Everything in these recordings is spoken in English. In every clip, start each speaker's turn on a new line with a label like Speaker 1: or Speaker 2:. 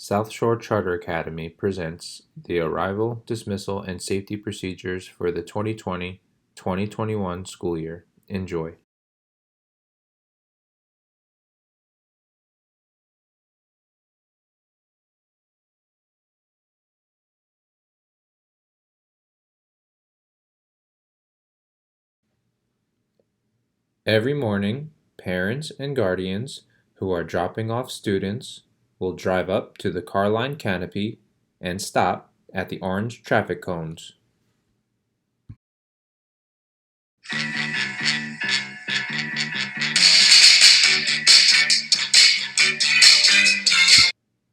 Speaker 1: Southshore Charter Academy presents the Arrival, Dismissal, and Safety Procedures for the 2020-2021 school year. Enjoy. Every morning, parents and guardians who are dropping off students will drive up to the car line canopy and stop at the orange traffic cones.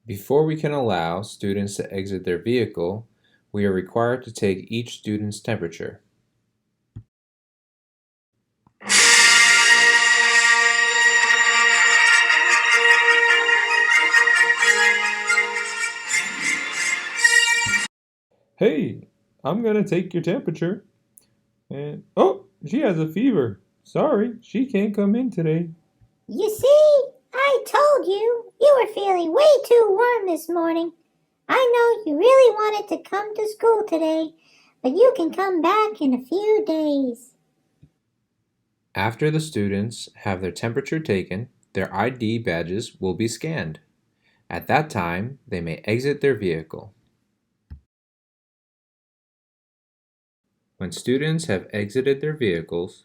Speaker 1: Before we can allow students to exit their vehicle, we are required to take each student's temperature. Hey, I'm gonna take your temperature. And oh, she has a fever. Sorry, she can't come in today.
Speaker 2: You see, I told you you were feeling way too warm this morning. I know you really wanted to come to school today, but you can come back in a few days.
Speaker 1: After the students have their temperature taken, their ID badges will be scanned. At that time, they may exit their vehicle. When students have exited their vehicles,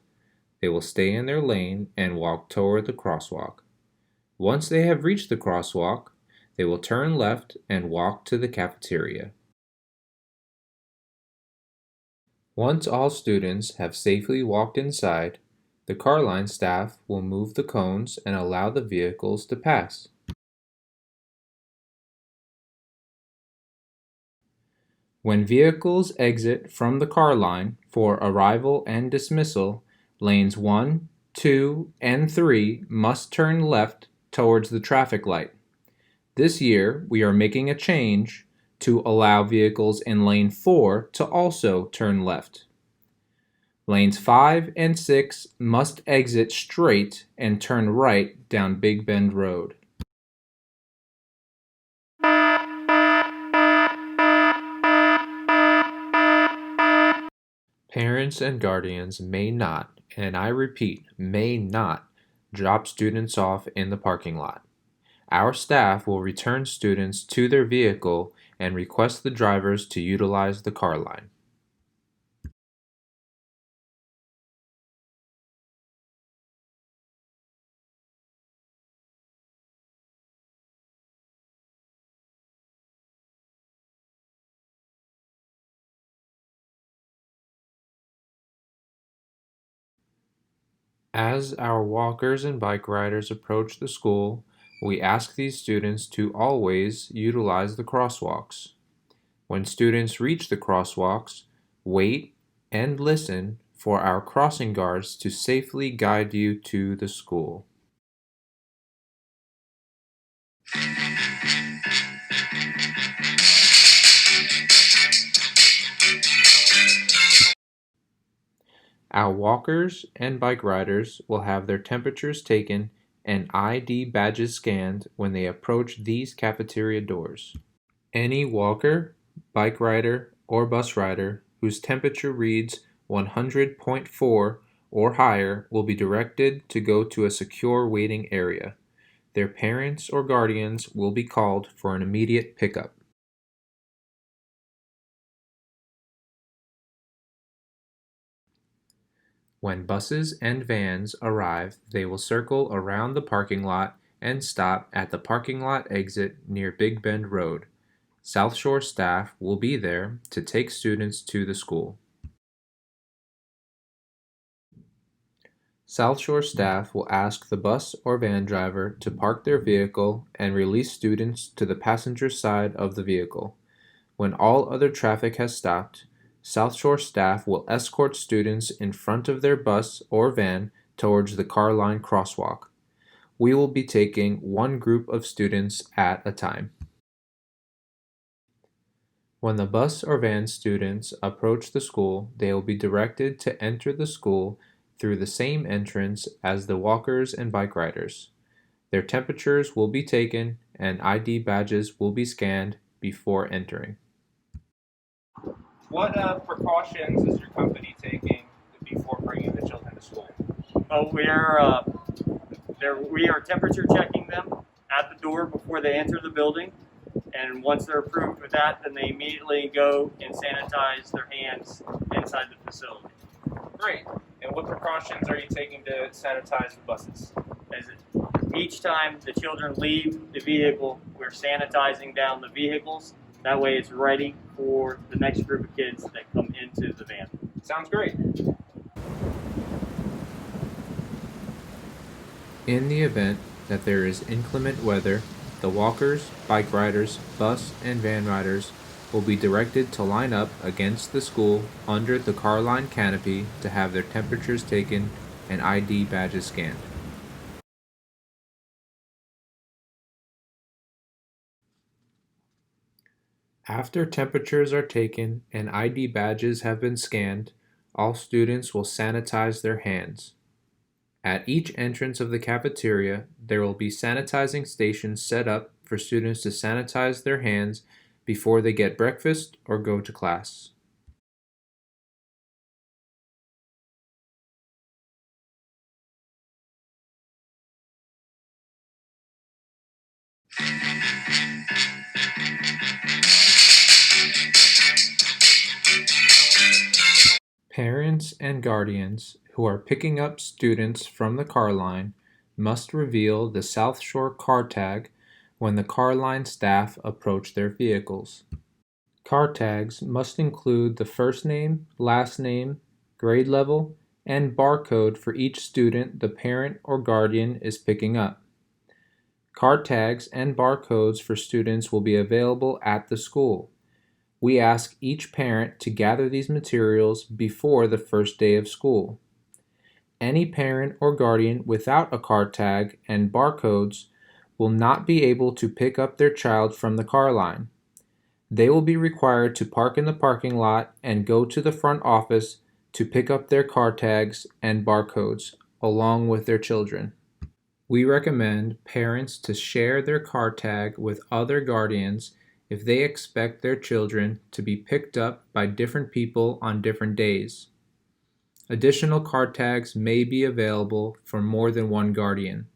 Speaker 1: they will stay in their lane and walk toward the crosswalk. Once they have reached the crosswalk, they will turn left and walk to the cafeteria. Once all students have safely walked inside, the car line staff will move the cones and allow the vehicles to pass. When vehicles exit from the car line for arrival and dismissal, lanes 1, 2, and 3 must turn left towards the traffic light. This year, we are making a change to allow vehicles in lane 4 to also turn left. Lanes 5 and 6 must exit straight and turn right down Big Bend Road. Parents and guardians may not, and I repeat, may not, drop students off in the parking lot. Our staff will return students to their vehicle and request the drivers to utilize the car line. As our walkers and bike riders approach the school, we ask these students to always utilize the crosswalks. When students reach the crosswalks, wait and listen for our crossing guards to safely guide you to the school. Our walkers and bike riders will have their temperatures taken and ID badges scanned when they approach these cafeteria doors. Any walker, bike rider, or bus rider whose temperature reads 100.4 or higher will be directed to go to a secure waiting area. Their parents or guardians will be called for an immediate pickup. When buses and vans arrive, they will circle around the parking lot and stop at the parking lot exit near Big Bend Road. Southshore staff will be there to take students to the school. Southshore staff will ask the bus or van driver to park their vehicle and release students to the passenger side of the vehicle. When all other traffic has stopped, Southshore staff will escort students in front of their bus or van towards the car line crosswalk. We will be taking one group of students at a time. When the bus or van students approach the school, they will be directed to enter the school through the same entrance as the walkers and bike riders. Their temperatures will be taken and ID badges will be scanned before entering.
Speaker 3: What precautions is your company taking before bringing the children to school?
Speaker 4: We are temperature checking them at the door before they enter the building, and once they're approved with that, then they immediately go and sanitize their hands inside the facility.
Speaker 3: Great. And what precautions are you taking to sanitize the buses?
Speaker 4: Each time the children leave the vehicle, we're sanitizing down the vehicles. That way it's ready for the next group of kids that come into the van.
Speaker 3: Sounds great.
Speaker 1: In the event that there is inclement weather, the walkers, bike riders, bus, and van riders will be directed to line up against the school under the car line canopy to have their temperatures taken and ID badges scanned. After temperatures are taken and ID badges have been scanned, all students will sanitize their hands. At each entrance of the cafeteria, there will be sanitizing stations set up for students to sanitize their hands before they get breakfast or go to class. Parents and guardians who are picking up students from the car line must reveal the Southshore car tag when the car line staff approach their vehicles. Car tags must include the first name, last name, grade level, and barcode for each student the parent or guardian is picking up. Car tags and barcodes for students will be available at the school. We ask each parent to gather these materials before the first day of school. Any parent or guardian without a car tag and barcodes will not be able to pick up their child from the car line. They will be required to park in the parking lot and go to the front office to pick up their car tags and barcodes along with their children. We recommend parents to share their car tag with other guardians if they expect their children to be picked up by different people on different days. Additional car tags may be available for more than one guardian.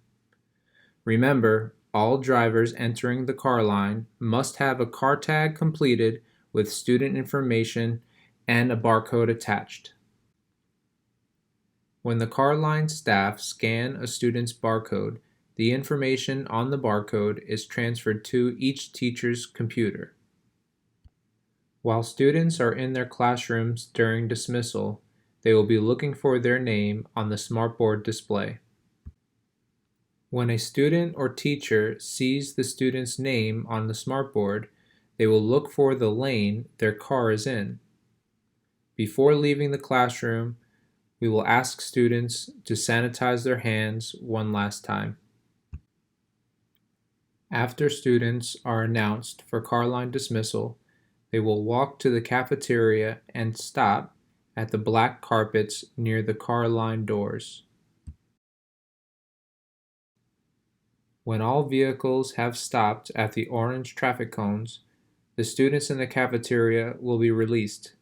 Speaker 1: Remember, all drivers entering the car line must have a car tag completed with student information and a barcode attached. When the car line staff scan a student's barcode, the information on the barcode is transferred to each teacher's computer. While students are in their classrooms during dismissal, they will be looking for their name on the smartboard display. When a student or teacher sees the student's name on the smartboard, they will look for the lane their car is in. Before leaving the classroom, we will ask students to sanitize their hands one last time. After students are announced for car line dismissal, they will walk to the cafeteria and stop at the black carpets near the car line doors. When all vehicles have stopped at the orange traffic cones, the students in the cafeteria will be released.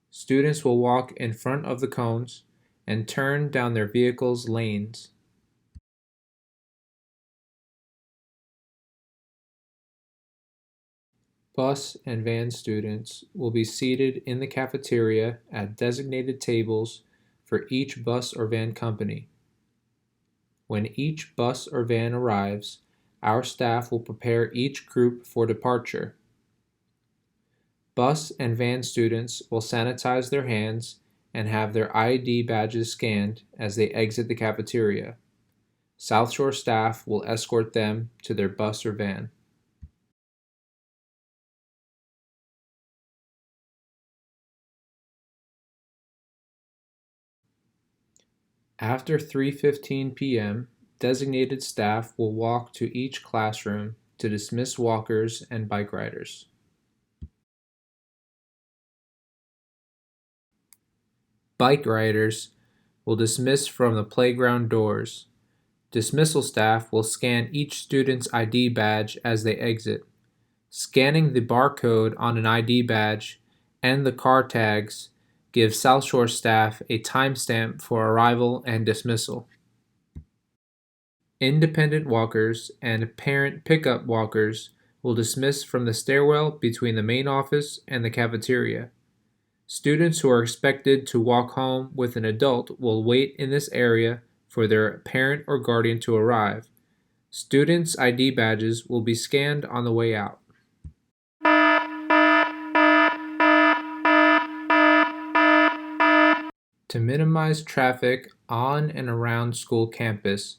Speaker 1: Students will walk in front of the cones and turn down their vehicles' lanes. Bus and van students will be seated in the cafeteria at designated tables for each bus or van company. When each bus or van arrives, our staff will prepare each group for departure. Bus and van students will sanitize their hands and have their ID badges scanned as they exit the cafeteria. Southshore staff will escort them to their bus or van. After 3:15 p.m., designated staff will walk to each classroom to dismiss walkers and bike riders. Bike riders will dismiss from the playground doors. Dismissal staff will scan each student's ID badge as they exit. Scanning the barcode on an ID badge and the car tags gives Southshore staff a timestamp for arrival and dismissal. Independent walkers and parent pickup walkers will dismiss from the stairwell between the main office and the cafeteria. Students who are expected to walk home with an adult will wait in this area for their parent or guardian to arrive. Students' ID badges will be scanned on the way out. To minimize traffic on and around school campus,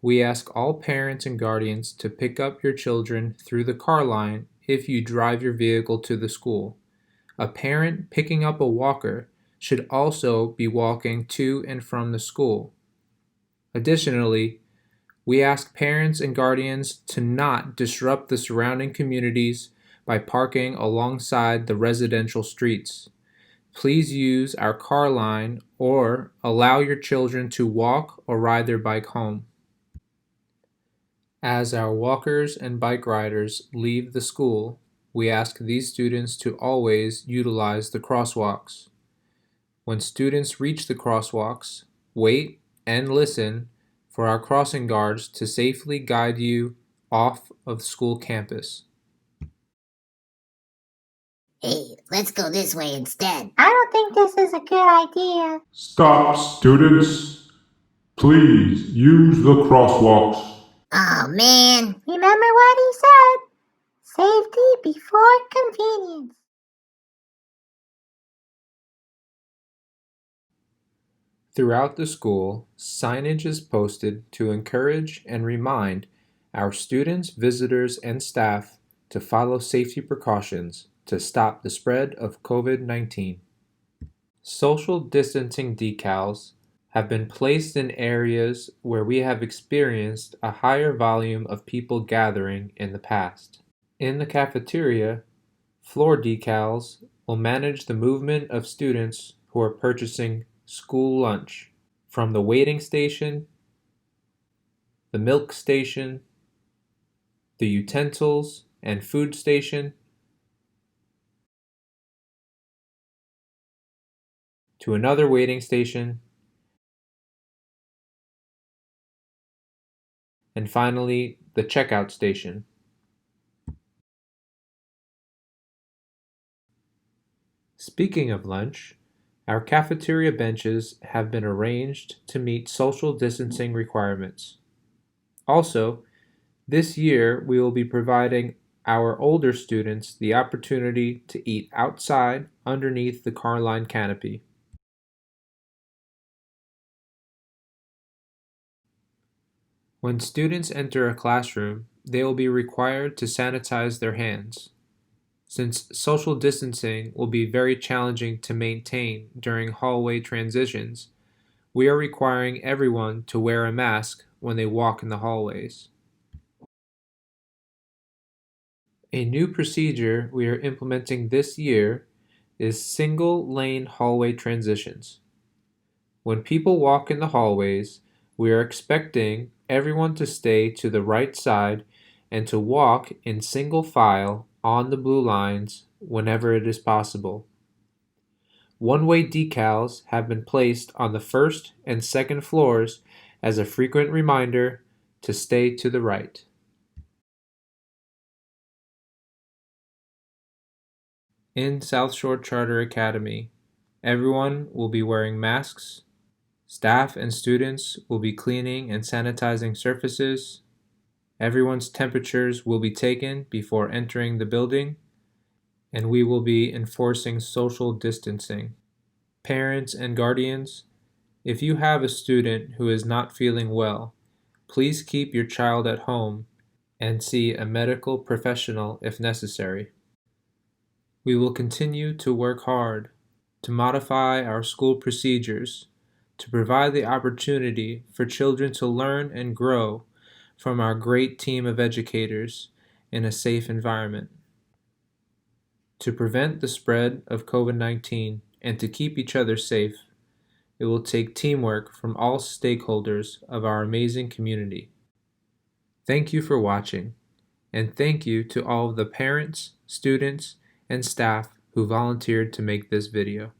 Speaker 1: we ask all parents and guardians to pick up your children through the car line if you drive your vehicle to the school. A parent picking up a walker should also be walking to and from the school. Additionally, we ask parents and guardians to not disrupt the surrounding communities by parking alongside the residential streets. Please use our car line or allow your children to walk or ride their bike home. As our walkers and bike riders leave the school, we ask these students to always utilize the crosswalks. When students reach the crosswalks, wait and listen for our crossing guards to safely guide you off of school campus.
Speaker 2: Hey, let's go this way instead. I don't think this is a good idea.
Speaker 5: Stop, students. Please use the crosswalks.
Speaker 2: Oh man, remember what he said? Safety before convenience.
Speaker 1: Throughout the school, signage is posted to encourage and remind our students, visitors, and staff to follow safety precautions to stop the spread of COVID-19. Social distancing decals have been placed in areas where we have experienced a higher volume of people gathering in the past. In the cafeteria, floor decals will manage the movement of students who are purchasing school lunch from the waiting station, the milk station, the utensils and food station, to another waiting station, and finally the checkout station. Speaking of lunch, our cafeteria benches have been arranged to meet social distancing requirements. Also, this year we will be providing our older students the opportunity to eat outside underneath the car line canopy. When students enter a classroom, they will be required to sanitize their hands. Since social distancing will be very challenging to maintain during hallway transitions, we are requiring everyone to wear a mask when they walk in the hallways. A new procedure we are implementing this year is single-lane hallway transitions. When people walk in the hallways, we are expecting everyone to stay to the right side and to walk in single file on the blue lines whenever it is possible. One-way decals have been placed on the first and second floors as a frequent reminder to stay to the right. In Southshore Charter Academy, everyone will be wearing masks. Staff and students will be cleaning and sanitizing surfaces. Everyone's temperatures will be taken before entering the building, and we will be enforcing social distancing. Parents and guardians, if you have a student who is not feeling well, please keep your child at home and see a medical professional if necessary. We will continue to work hard to modify our school procedures to provide the opportunity for children to learn and grow from our great team of educators in a safe environment. To prevent the spread of COVID-19 and to keep each other safe, it will take teamwork from all stakeholders of our amazing community. Thank you for watching, and thank you to all of the parents, students, and staff who volunteered to make this video.